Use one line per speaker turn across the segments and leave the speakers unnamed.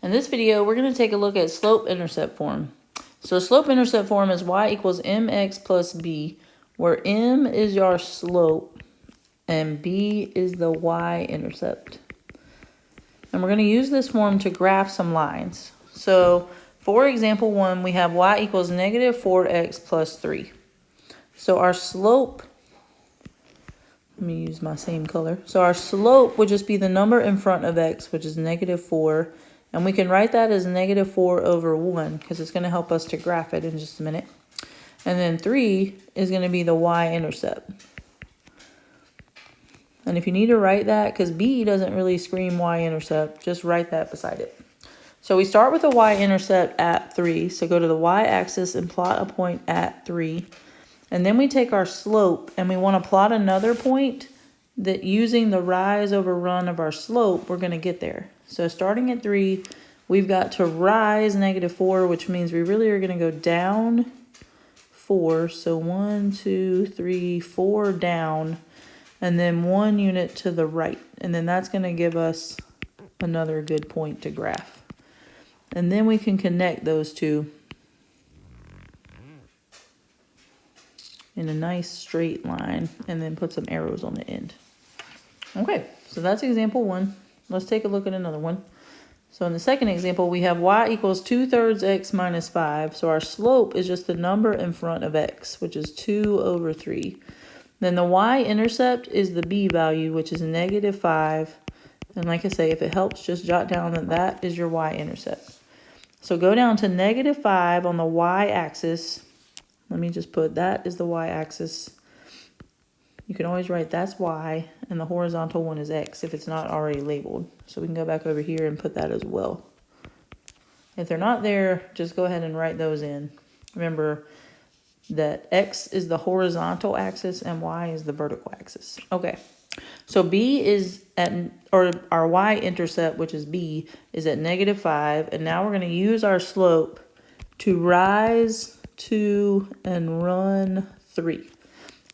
In this video, we're going to take a look at slope-intercept form. So slope-intercept form is y equals mx plus b, where m is your slope and b is the y-intercept. And we're going to use this form to graph some lines. So for example 1, we have y equals negative 4x plus 3. So our slope, let me use my same color. So our slope would just be the number in front of x, which is negative 4. And we can write that as negative 4 over 1 because it's going to help us to graph it in just a minute. And then 3 is going to be the y-intercept. And if you need to write that, because b doesn't really scream y-intercept, just write that beside it. So we start with the y-intercept at 3. So go to the y-axis and plot a point at 3. And then we take our slope and we want to plot another point that using the rise over run of our slope, we're going to get there. So starting at 3, we've got to rise negative 4, which means we really are going to go down 4. So 1, 2, 3, 4 down, and then 1 unit to the right. And then that's going to give us another good point to graph. And then we can connect those two in a nice straight line and then put some arrows on the end. Okay, so that's example 1. Let's take a look at another one. So in the second example, we have y equals 2/3 x minus 5. So our slope is just the number in front of x, which is 2 over 3. Then the y-intercept is the b value, which is negative 5. And like I say, if it helps, just jot down that that is your y-intercept. So go down to negative 5 on the y-axis. Let me just put that is the y-axis. You can always write that's y, and the horizontal one is x if it's not already labeled. So we can go back over here and put that as well. If they're not there, just go ahead and write those in. Remember that x is the horizontal axis and y is the vertical axis. Okay, so b is at, or our y-intercept, which is b, is at negative 5. And now we're going to use our slope to rise 2 and run 3.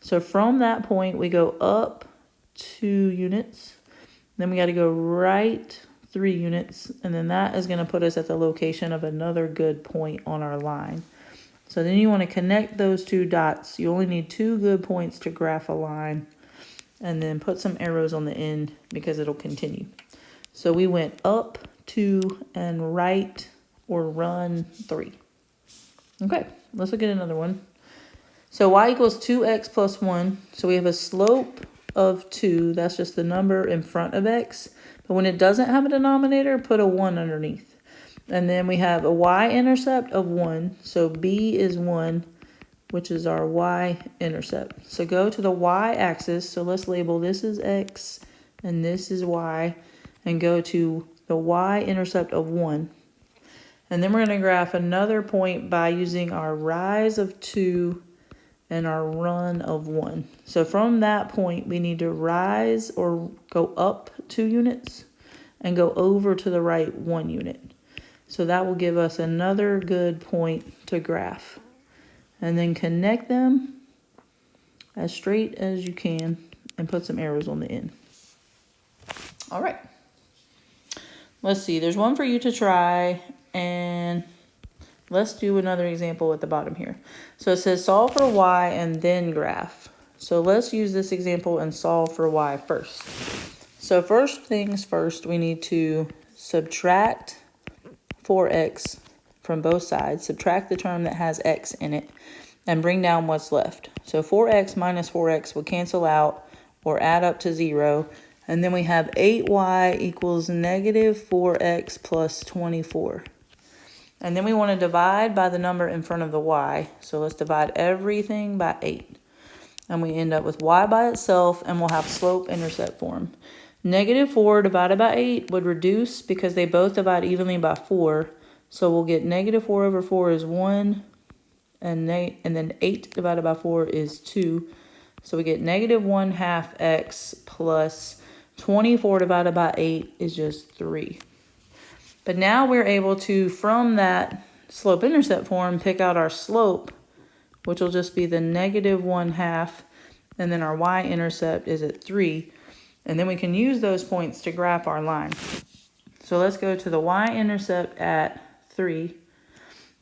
So from that point, we go up 2 units. Then we got to go right 3 units. And then that is going to put us at the location of another good point on our line. So then you want to connect those 2 dots. You only need 2 good points to graph a line. And then put some arrows on the end because it'll continue. So we went up 2 and right or run 3. Okay, let's look at another one. So y equals 2x plus 1. So we have a slope of 2. That's just the number in front of x. But when it doesn't have a denominator, put a 1 underneath. And then we have a y-intercept of 1. So b is 1, which is our y-intercept. So go to the y-axis. So let's label this is x and this is y. And go to the y-intercept of 1. And then we're going to graph another point by using our rise of 2 and our run of 1. So from that point, we need to rise or go up 2 units and go over to the right 1 unit. So that will give us another good point to graph. And then connect them as straight as you can and put some arrows on the end. All right. Let's see. There's one for you to try, and let's do another example at the bottom here. So it says solve for y and then graph. So let's use this example and solve for y first. So first things first, we need to subtract 4x from both sides. Subtract the term that has x in it and bring down what's left. So 4x minus 4x will cancel out or add up to 0. And then we have 8y equals negative 4x plus 24. And then we want to divide by the number in front of the y. So let's divide everything by 8. And we end up with y by itself, and we'll have slope-intercept form. Negative 4 divided by 8 would reduce because they both divide evenly by 4. So we'll get negative 4 over 4 is 1. And then 8 divided by 4 is 2. So we get negative 1/2 x plus 24 divided by 8 is just 3. But now we're able to, from that slope-intercept form, pick out our slope, which will just be the negative 1/2, and then our y-intercept is at 3. And then we can use those points to graph our line. So So let's go to the y-intercept at 3,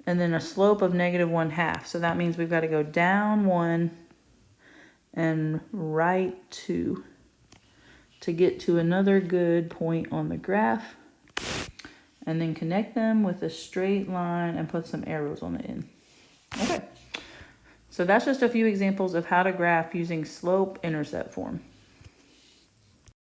and then a slope of -1/2. So that means we've got to go down 1 and right 2 to get to another good point on the graph. And then connect them with a straight line and put some arrows on the end. Okay. So that's just a few examples of how to graph using slope-intercept form.